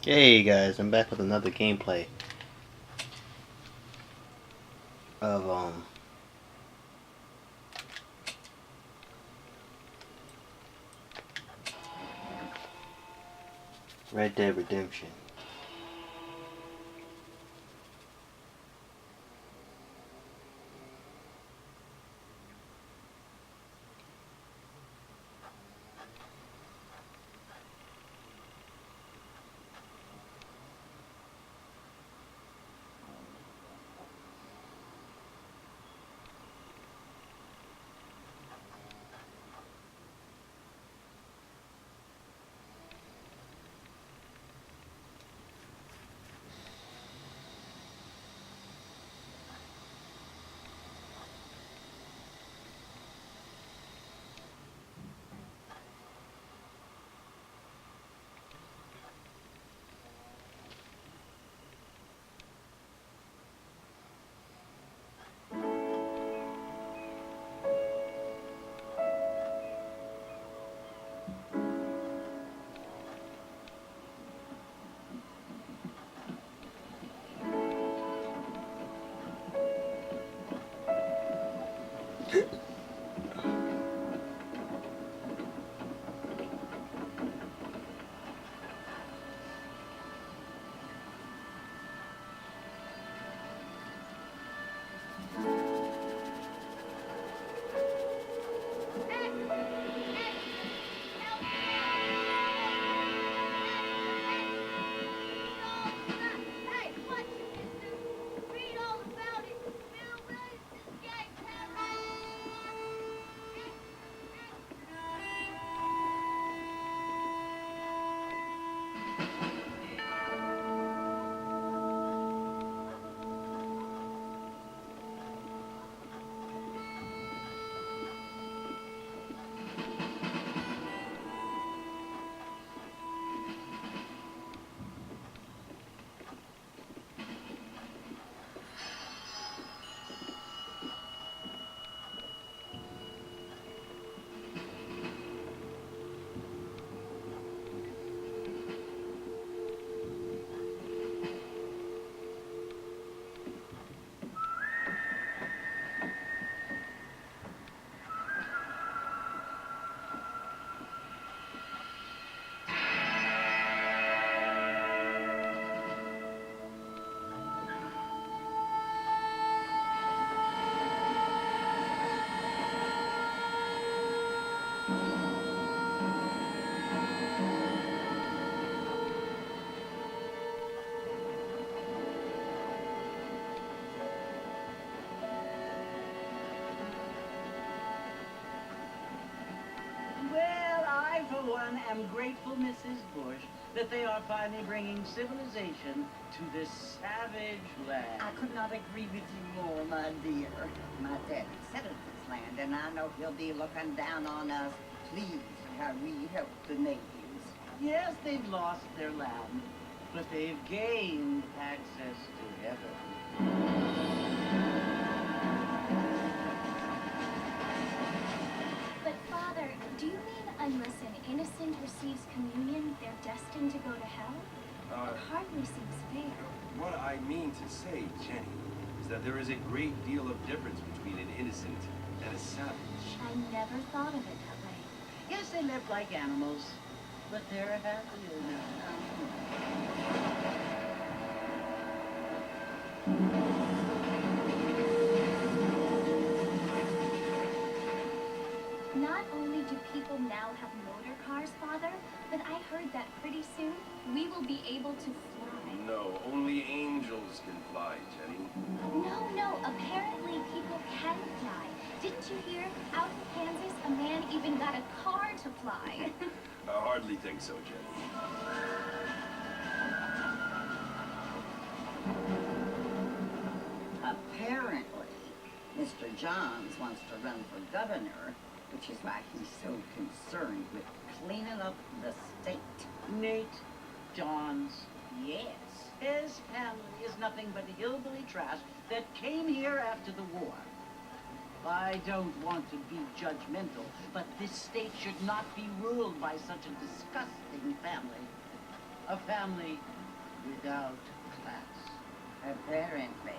Hey guys, I'm back with another gameplay of Red Dead Redemption. Well, I, for one, am grateful, Mrs. Bush, that they are finally bringing civilization to this savage land. I could not agree with you more, my dear. My daddy settled this land, and I know he'll be looking down on us, pleased how we help the natives. Yes, they've lost their land, but they've gained access to heaven. But Father, do you mean unless an innocent receives communion, they're destined to go to hell? It hardly seems fair. What I mean to say, Jenny, is that there is a great deal of difference between an innocent and a savage. I never thought of it that way. Yes, they live like animals, but they're happier Not only do people now have motor cars, Father, but I heard that pretty soon we will be able to fly. No, only angels can fly, Jenny. No, apparently people can fly. Didn't you hear? Out in Kansas, a man even got a car to fly. I hardly think so, Jenny. Apparently, Mr. Johns wants to run for governor, which is why he's so concerned with cleaning up the state. Nate Johns. Yes. His family is nothing but hillbilly trash that came here after the war. I don't want to be judgmental, but this state should not be ruled by such a disgusting family. A family without class. Apparently.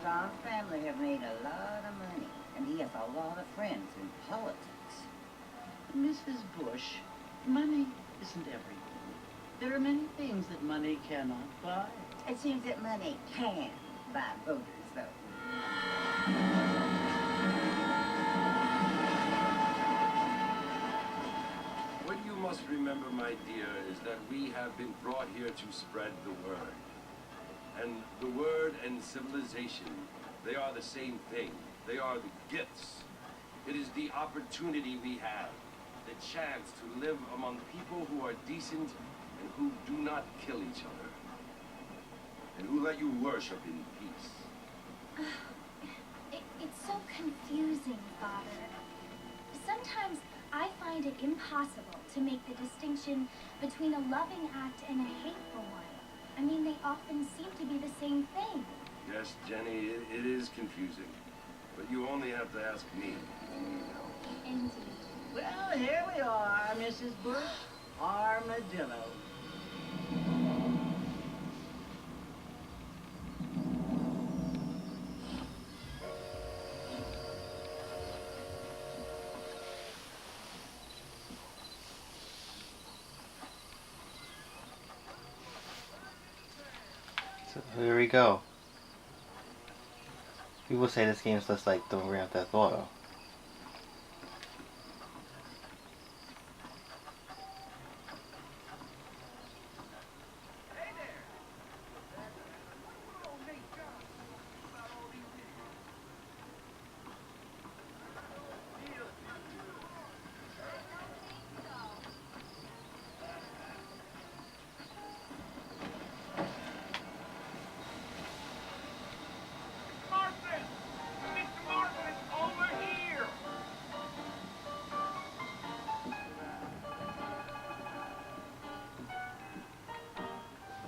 John's family have made a lot of money, and he has a lot of friends in politics. Mrs. Bush, money isn't everything. There are many things that money cannot buy. It seems that money can buy voters, though. What you must remember, my dear, is that we have been brought here to spread the word. And the word and civilization, they are the same thing. They are the gifts. It is the opportunity we have, the chance to live among people who are decent and who do not kill each other, and who let you worship in peace. It's so confusing, Father. Sometimes I find it impossible to make the distinction between a loving act and a hateful one. I mean, they often seem to be the same thing. Yes, Jenny, it is confusing. But you only have to ask me. Indeed. Well, here we are, Mrs. Bush. Armadillo. So here we go. People say this game's just like the Grand Theft Auto.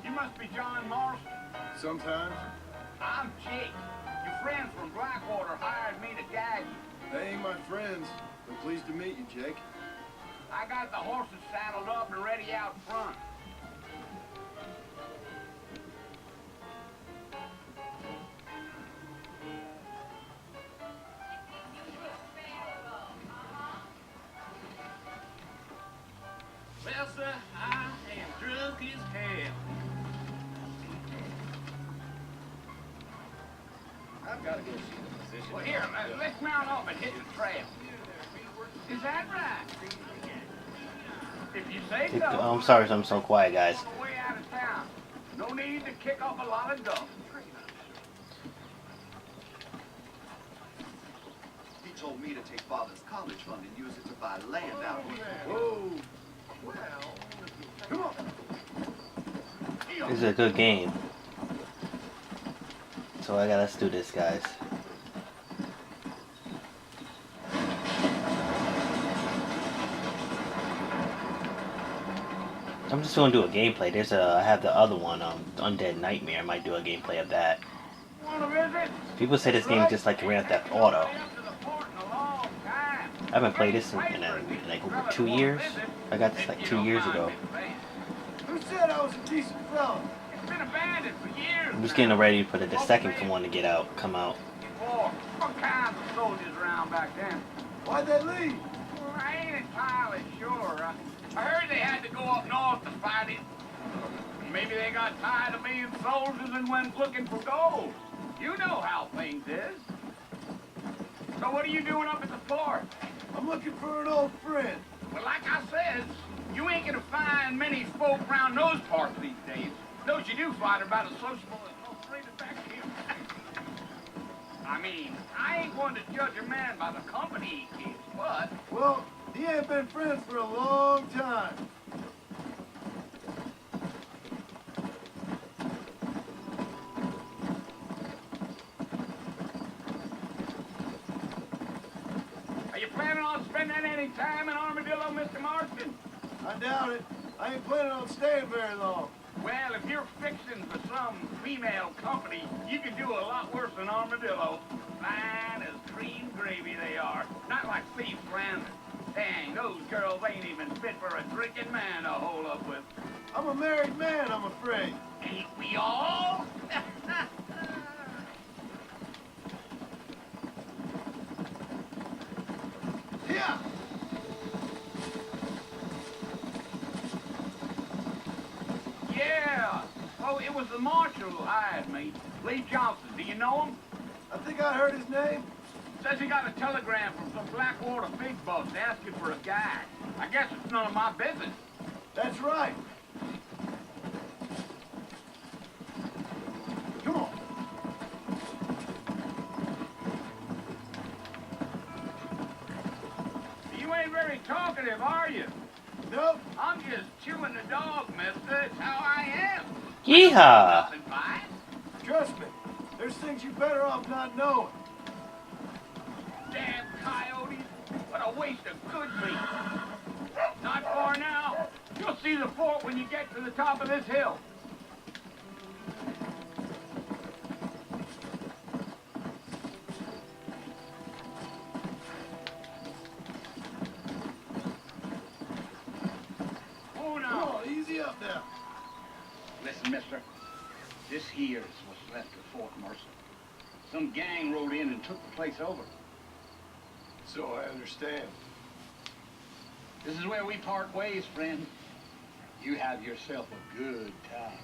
You must be John Marston. Sometimes. I'm Jake. Your friends from Blackwater hired me to guide you. They ain't my friends, but pleased to meet you, Jake. I got the horses saddled up and ready out front. Well, sir, I am drunk as hell. I've got to go see the physician. Well, here, let's mount up and hit the trail. Is that right? If you say so. I'm sorry I'm so quiet, guys. On the way out of town. No need to kick up a lot of dust. He told me to take Father's college fund and use it to buy land out here. Whoa. Come on. This is a good game. So let's do this, guys. I'm just gonna do a gameplay. I have the other one, Undead Nightmare. I might do a gameplay of that. People say this game is just like Grand Theft Auto. I haven't played this in like over 2 years. I got this like 2 years ago. Who said I was a decent fella? It's been abandoned for years. I'm just getting ready for the second one to come out. What kinds of soldiers around back then? Why'd they leave? Well, I ain't entirely sure. I heard they had to go up north to fight it. Maybe they got tired of being soldiers and went looking for gold. You know how things is. So what are you doing up at the fort? I'm looking for an old friend. Well, like I said, you ain't gonna find many folk around those parts these days. Those you do find are about as sociable as most straight back here. I mean, I ain't going to judge a man by the company he keeps, but... Well, he ain't been friends for a long time. Are you planning on spending any time in Armadillo, Mr. Marston? I doubt it. I ain't planning on staying very long. Well, if you're fixing for some female company, you can do a lot worse than Armadillo. Fine as cream gravy they are. Not like Thief Flanders. Dang, those girls ain't even fit for a drinking man to hole up with. I'm a married man, I'm afraid. Ain't we all? Yeah. Yeah. Oh, it was the marshal who hired me. Lee Johnson. Do you know him? I think I heard his name. Says he got a telegram from some Blackwater big bucks asking for a guide. I guess it's none of my business. That's right. Come on. You ain't very talkative, are you? Nope. I'm just chewing the dog, mister. It's how I am. Yeehaw! Nothing fine. Trust me. There's things you better off not knowing. Damn coyotes. What a waste of good meat. Not far now. You'll see the fort when you get to the top of this hill. Oh, Come no. on, easy up now. Listen, mister. This here is what's left of Fort Mercer. Some gang rode in and took the place over. So I understand. This is where we part ways, friend. You have yourself a good time.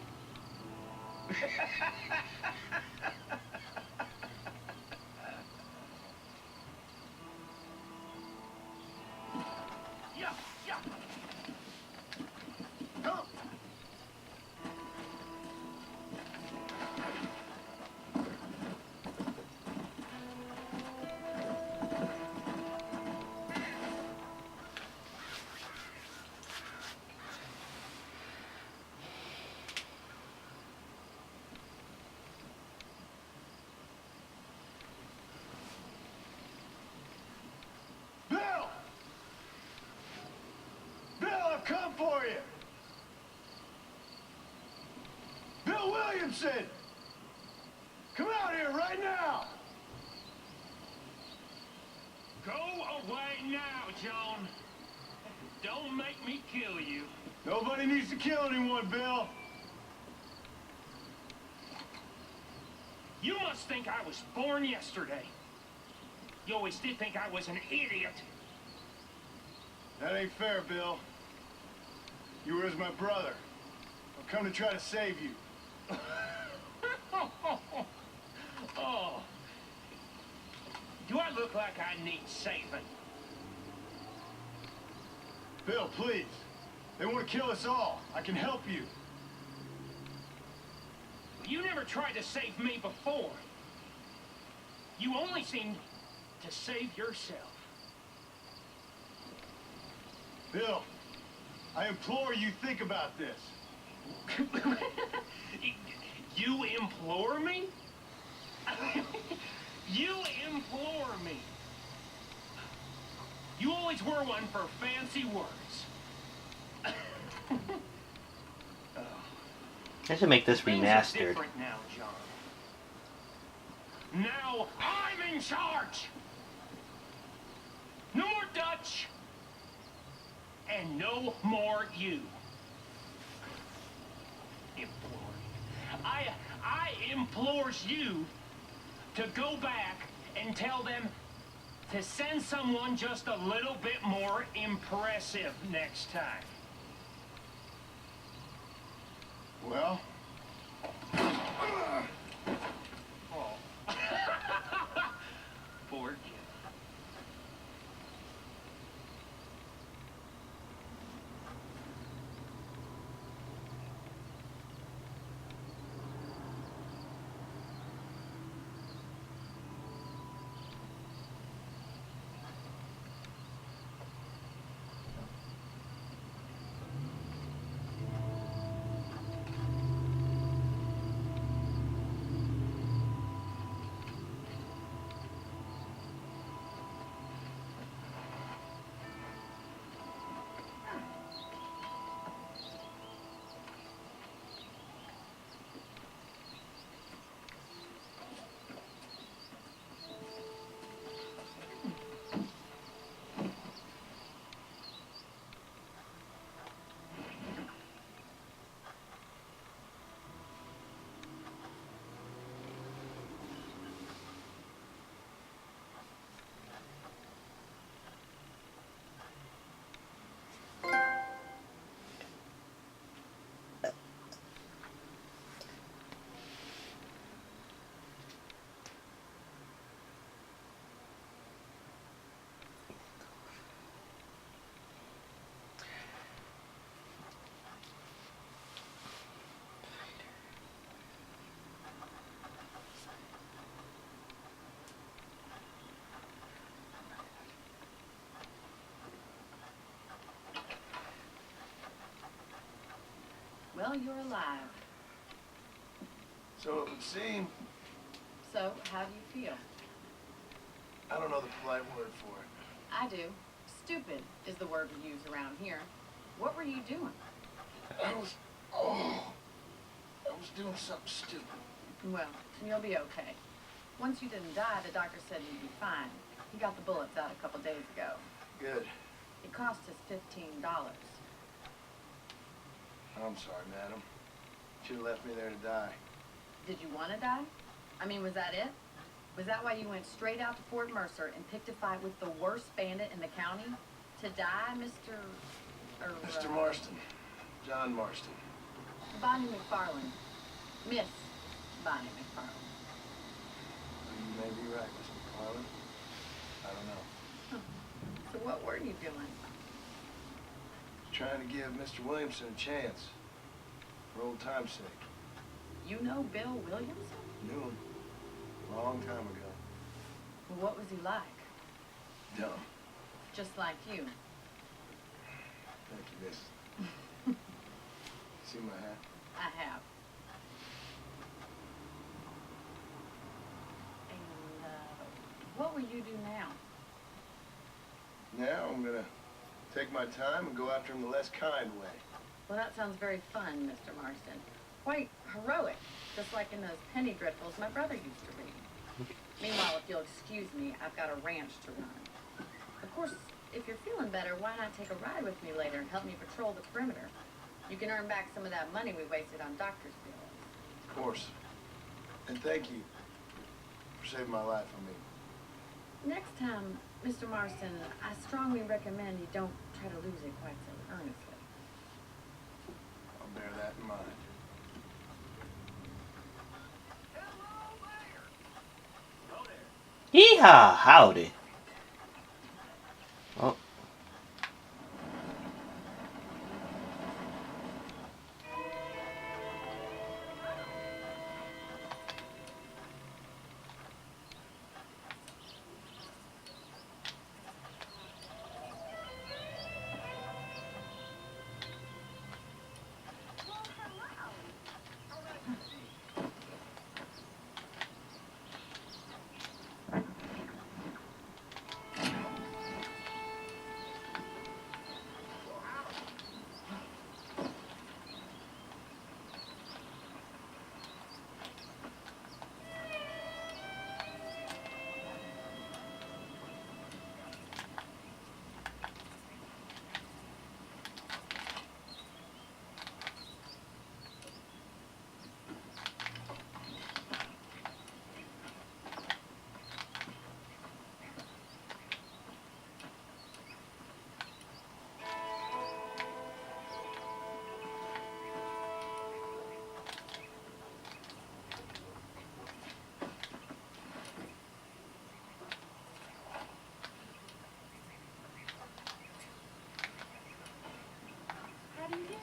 Yeah, yeah. Come. Bill! Bill, I've come for you! Bill Williamson! Come out here right now! Go away now, John. Don't make me kill you. Nobody needs to kill anyone, Bill. You must think I was born yesterday. You always did think I was an idiot. That ain't fair, Bill. You were as my brother. I've come to try to save you. Oh. Do I look like I need saving? Bill, please. They want to kill us all. I can help you. You never tried to save me before. You only seemed to save yourself. Bill, I implore you think about this. You implore me? You implore me. You always were one for fancy words. I should make this Things are remastered. different now, John. Now I'm in charge. No more Dutch. And no more you. Implore. I implores you to go back and tell them to send someone just a little bit more impressive next time. Well, Oh. Poor kid. Well, you're alive. So it would seem. So, how do you feel? I don't know the polite word for it. I do. Stupid is the word we use around here. What were you doing? I was doing something stupid. Well, you'll be okay. Once you didn't die, the doctor said you'd be fine. He got the bullets out a couple days ago. Good. It cost us $15. I'm sorry, madam. Should have left me there to die. Did you want to die? I mean, was that it? Was that why you went straight out to Fort Mercer and picked a fight with the worst bandit in the county? To die, Mr. Mr. Marston. John Marston. Bonnie McFarland. Miss Bonnie McFarland. You may be right, Miss McFarland. I don't know. So what were you doing? Trying to give Mr. Williamson a chance. For old time's sake. You know Bill Williamson? Knew him. Long time ago. Well, what was he like? Dumb. Just like you. Thank you, miss. See my hat? I have. And, what will you do now? Now I'm gonna take my time and go after him the less kind way. Well, that sounds very fun, Mr. Marston. Quite heroic, just like in those penny dreadfuls my brother used to read. Meanwhile, if you'll excuse me, I've got a ranch to run. Of course, if you're feeling better, why not take a ride with me later and help me patrol the perimeter? You can earn back some of that money we wasted on doctor's bills. Of course. And thank you for saving my life, I mean. Next time, Mr. Marston, I strongly recommend you don't try to lose it quite so earnestly. I'll bear that in mind. Yeehaw! Howdy. Oh. How do you do?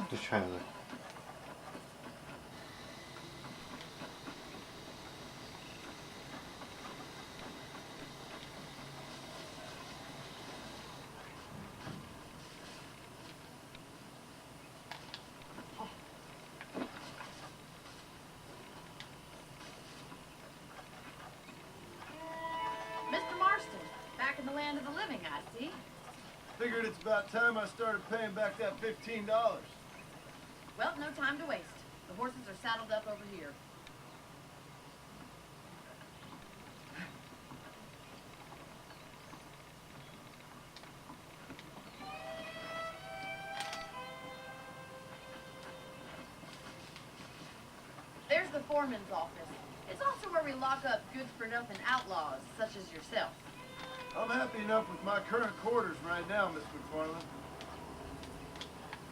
Just trying to look. Mr. Marston, back in the land of the living, I see. Figured it's about time I started paying back that $15. Well, no time to waste. The horses are saddled up over here. There's the foreman's office. It's also where we lock up good-for-nothing outlaws, such as yourself. I'm happy enough with my current quarters right now, Miss McFarland.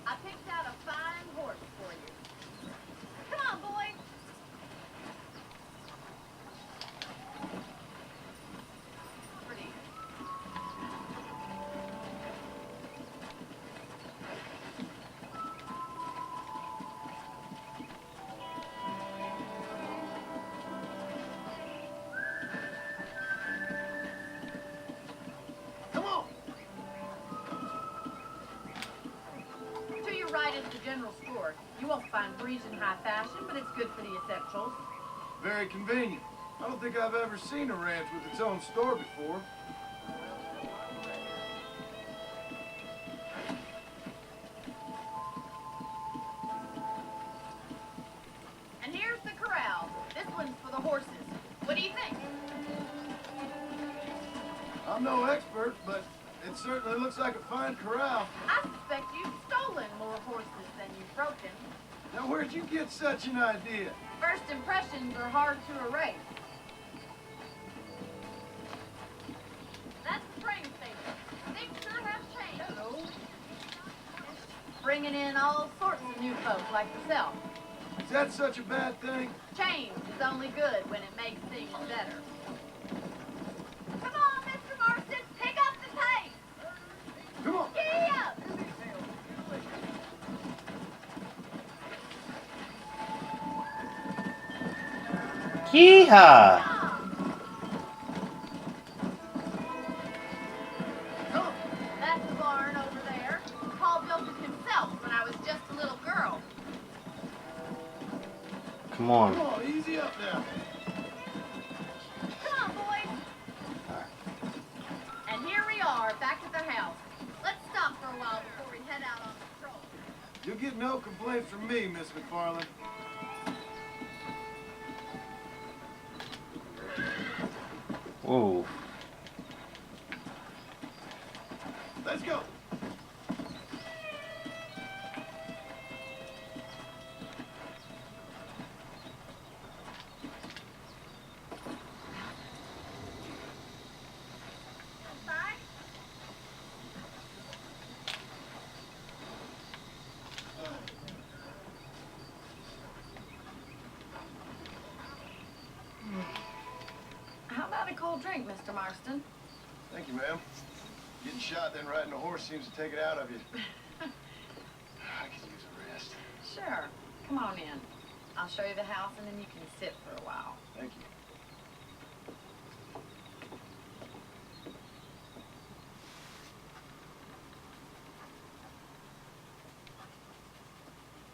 I picked out a fine horse for you. Come on, boy. a general store. You won't find Parisian high fashion, but it's good for the essentials. Very convenient. I don't think I've ever seen a ranch with its own store before. And here's the corral. This one's for the horses. What do you think? I'm no expert, but it certainly looks like a fine corral. I suspect you've stolen more horses than you've broken. Now, where'd you get such an idea? First impressions are hard to erase. That's the train station. Things sure have changed. Hello. Bringing in all sorts of new folk like yourself. Is that such a bad thing? Change is only good when it makes things better. Come on, Mr. Marston, pick up the pace. Come on. Giddy up. Yeehaw! That's the barn over there. Paul built it himself when I was just a little girl. Come on. Come on, easy up now. Come on, boys. And here we are, back at the house. Let's stop for a while before we head out on patrol. You'll get no complaints from me, Miss McFarland. Ooh. Let's go. How about a cold drink, Mr. Marston? Thank you, ma'am. Getting shot, then riding a horse seems to take it out of you. I could use a rest. Sure. Come on in. I'll show you the house and then you can sit for a while. Thank you.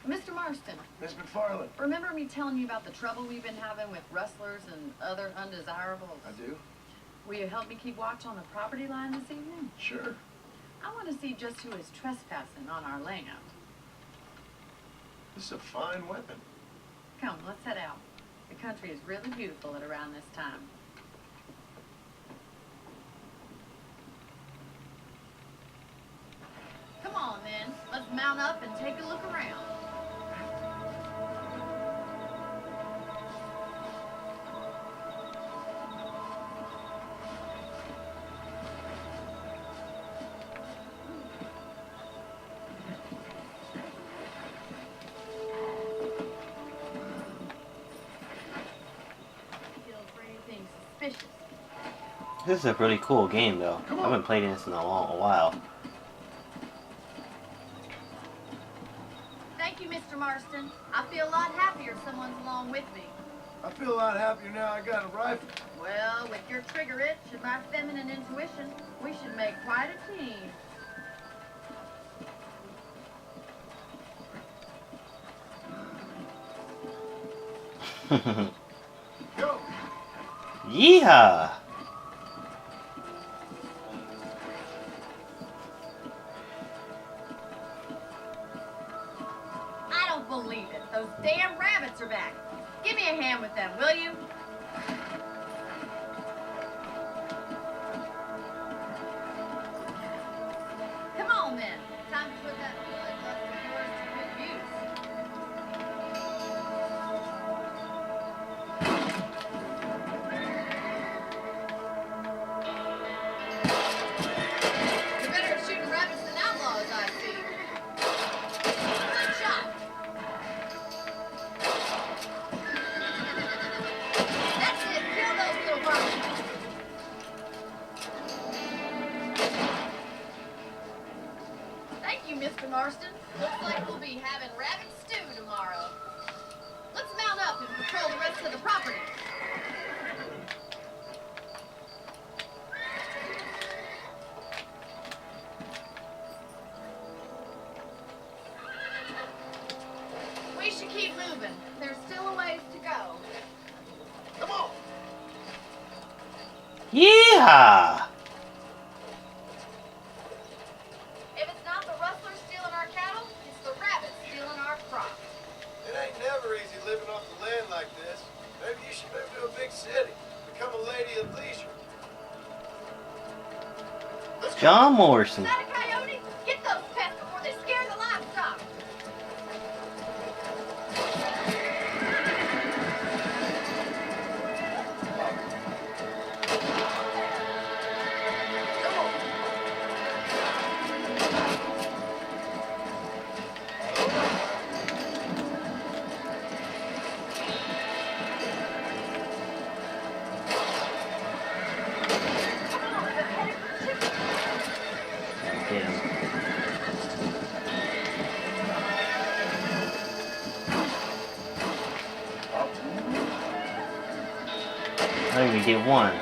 Mr. Marston, Miss McFarland. remember me telling you about the trouble we've been having with rustlers and other undesirables? I do? Will you help me keep watch on the property line this evening? Sure. I want to see just who is trespassing on our land. This is a fine weapon. Come, let's head out. The country is really beautiful at around this time. Come on, then. Let's mount up and take a look around. For anything suspicious. This is a really cool game, though. I've been playing this in a while. Thank you, Mr. Marston. I feel a lot happier someone's along with me. I feel a lot happier now I got a rifle. Well, with your trigger itch and my feminine intuition, we should make quite a team. Go! Yeehaw! I don't believe it. Those damn rabbits are back. Give me a hand with them, will you? Come on, then. Time to put that bloodlust of yours to good use. You're better at shooting rabbits than outlaws, I see. Good shot. That's it. Kill those little birds. Thank you, Mr. Marston. Looks like we'll be having rabbit stew tomorrow. Let's mount up and patrol the rest of the property. Yeah. If it's not the rustlers stealing our cattle, it's the rabbits stealing our crops. It ain't never easy living off the land like this. Maybe you should move to a big city. Become a lady of leisure. John Morrison. Is that a coyote? Get those pests before they scare the livestock. Get him. I didn't even get one.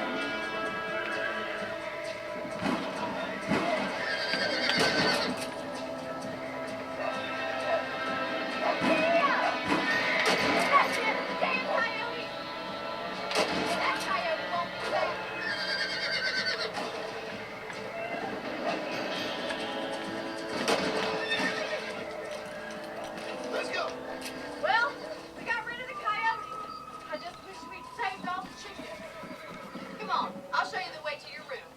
Let's go. Well, we got rid of the coyote. I just wish we'd saved all the chickens. Come on, I'll show you the way to your room.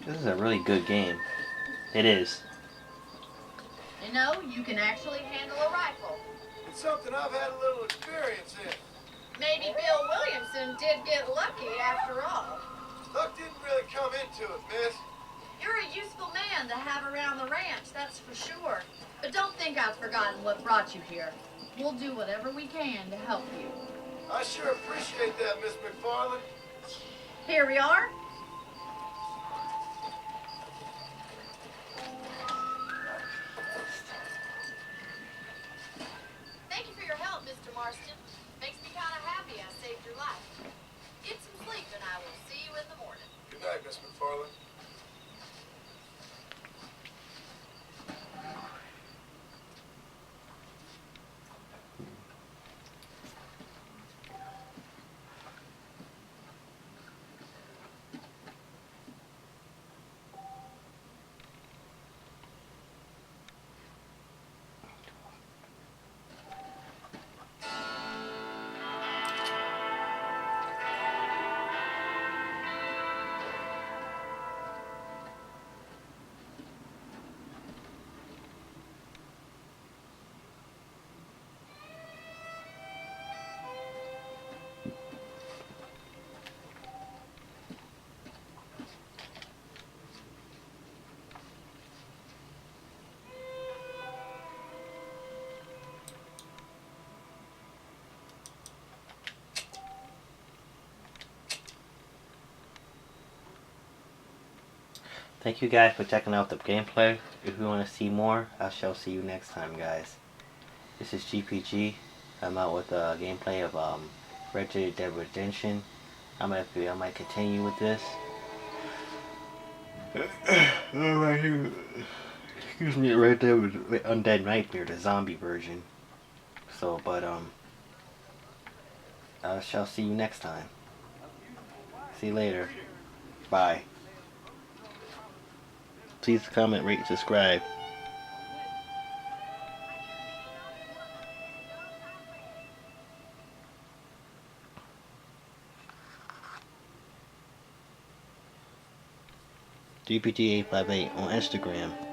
This is a really good game. It is. You know, you can actually handle a rifle. It's something I've had a little experience in. Maybe Bill Williamson did get lucky after all. Luck didn't really come into it, miss. You're a useful man to have around the ranch, that's for sure. But don't think I've forgotten what brought you here. We'll do whatever we can to help you. I sure appreciate that, Miss McFarland. Here we are. Thank you for your help, Mr. Marston. Makes me kind of happy I saved your life. Get some sleep and I will see you in the morning. Good night, Miss McFarland. Thank you guys for checking out the gameplay. If you want to see more, I shall see you next time, guys. This is GPG. I'm out with a gameplay of Red Dead Redemption. I might continue with this. Excuse me, Red Dead Undead Nightmare, the zombie version. So, but I shall see you next time. See you later. Bye. Please comment, rate, subscribe. GPG858 on Instagram.